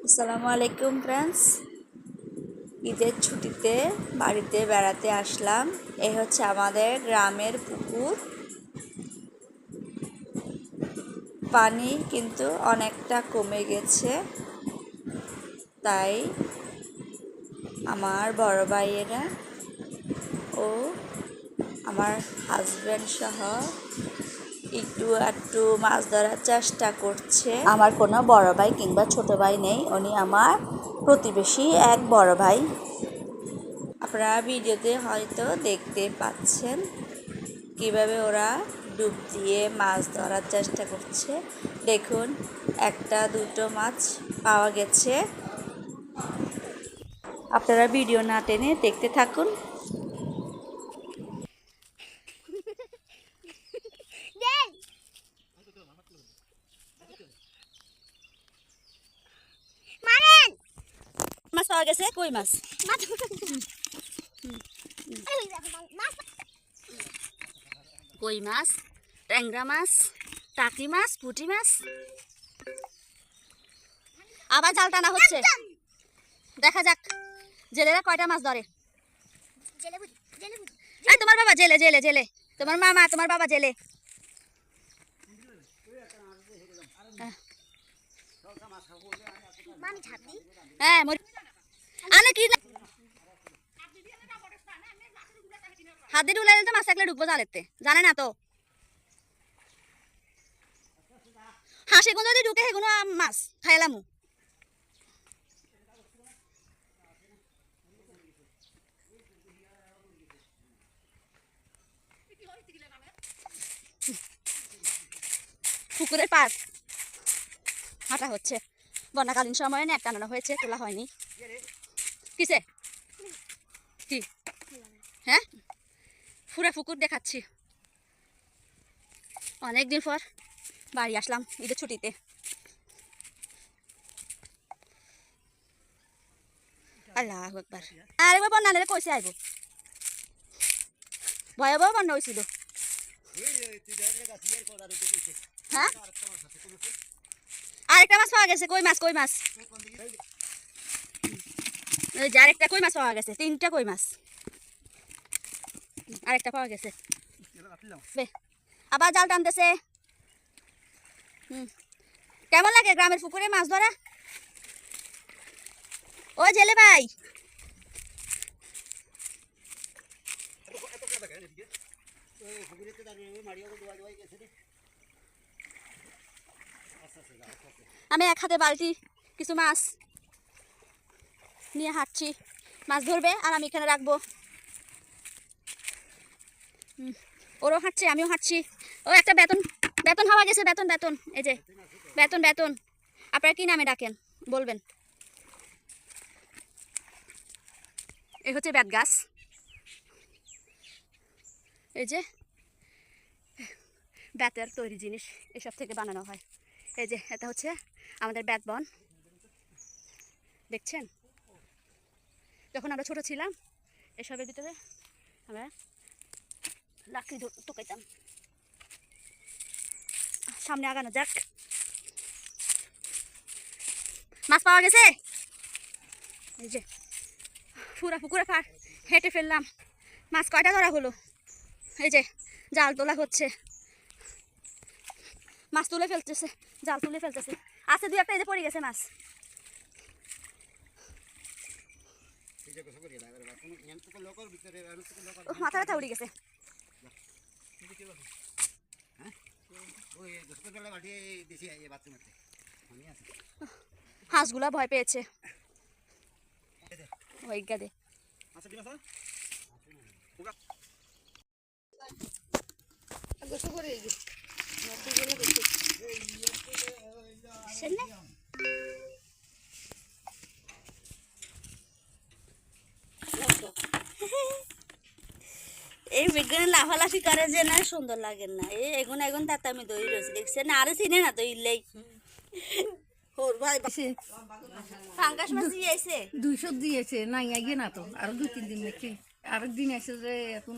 আসসালামু আলাইকুম ফ্রেন্ডস। ঈদের ছুটিতে বাড়িতে বেড়াতে আসলাম। এই হচ্ছে আমাদের গ্রামের পুকুর। পানি কিন্তু অনেকটা কমে গেছে, তাই আমার বড় ভাইয়েরা ও আমার হাজব্যান্ড সহ একটু মাছ ধরার চেষ্টা করছে। আমার কোনো বড় ভাই কিংবা ছোট ভাই নেই, উনি আমার প্রতিবেশী এক বড় ভাই। আপনারা ভিডিওতে হয়তো দেখতে পাচ্ছেন কিভাবে ওরা ডুব দিয়ে মাছ ধরার চেষ্টা করছে। দেখুন, একটা দুটো মাছ পাওয়া গেছে। আপনারা ভিডিও না টেনে দেখতে থাকুন। মাছ পাওয়া গেছে, কই মাছ। কই মাছ, ট্যাংরা মাছ, টাকি মাছ, পুঁটি মাছ। আবার জাল টানা হচ্ছে, দেখা যাক জেলেরা কয়টা মাছ ধরে। এই তোমার বাবা জেলে, জেলে জেলে, তোমার মামা তোমার বাবা জেলে। হ্যাঁ আনে কি হাত দিয়ে উলাই তো মাছ একলে ঢুকবো জালেতে, জানে না তো। হ্যাঁ সেগুলো যদি ঢুকে সেগুলো মাছ খাইলামু। পুকুরের পার হাঁটা হচ্ছে। বন্যাকালীন সময়ে নেট টানানো হয়েছে, তোলা হয়নি। কিসে কি? হ্যাঁ, পুরা পুকুর দেখাচ্ছি। অনেকদিন পর বাড়ি আসলাম ঈদের ছুটিতে। আল্লাহ একবার আরেকবার বন্যা আনলে কইছে আইব। ভয়াবহ বন্যা হয়েছিল। হ্যাঁ, আরেকটা মাছ পাওয়া গেছে। কই মাছ, কই মাছ। ওই যে আরেকটা কই মাছ পাওয়া গেছে, তিনটা কই মাছ। আরেকটা পাওয়া গেছে। আবার জাল টানতেছে। কেমন লাগে গ্রামের পুকুরে মাছ ধরা? ও জেলে ভাই, আমি এক হাতে বালতি কিছু মাছ নিয়ে হাঁটছি। মাছ ধরবে আর আমি এখানে রাখবো। ওরও হাঁটছে, আমিও হাঁটছি। ও একটা বেতন বেতন হওয়া গেছে। বেতন বেতন, এই যে বেতন বেতন। আপনারা কি নামে ডাকেন বলবেন। এই হচ্ছে বেত গাছ। এই যে বেতের তৈরি জিনিস এসব থেকে বানানো হয়। এই যে এটা হচ্ছে আমাদের বেত বন, দেখছেন। যখন আমরা ছোট ছিলাম এসবের ভিতরে আমরা লাকড়ি টুকাইতাম। সামনে আগানো যাক। মাছ পাওয়া গেছে। এই যে পুরা পুকুরে পার হেঁটে ফেললাম। মাছ কয়টা ধরা হলো। এই যে জাল তোলা হচ্ছে, মাছ তুলে ফেলতেছে, জাল তুলে ফেলতেছে। আছে দুই একটা, এই যে পড়ে গেছে মাছ। মাথা ব্যথা উড়ে গেছে। হাঁসগুলা ভয় পেয়েছে। ওই গাদে এই বিজ্ঞানী লাফালাফি করে যে না সুন্দর লাগে না। এই এগুন এগুন তাতে আমি দই রয়েছি দেখছে না, আরে চিনে না তো ইলেই ফাঙ্গাস মাছ দিয়েছে 200 দিয়েছে না, আগে না তো আরো 2-3 দিন দেখি। আরেকদিন এসে যে এখন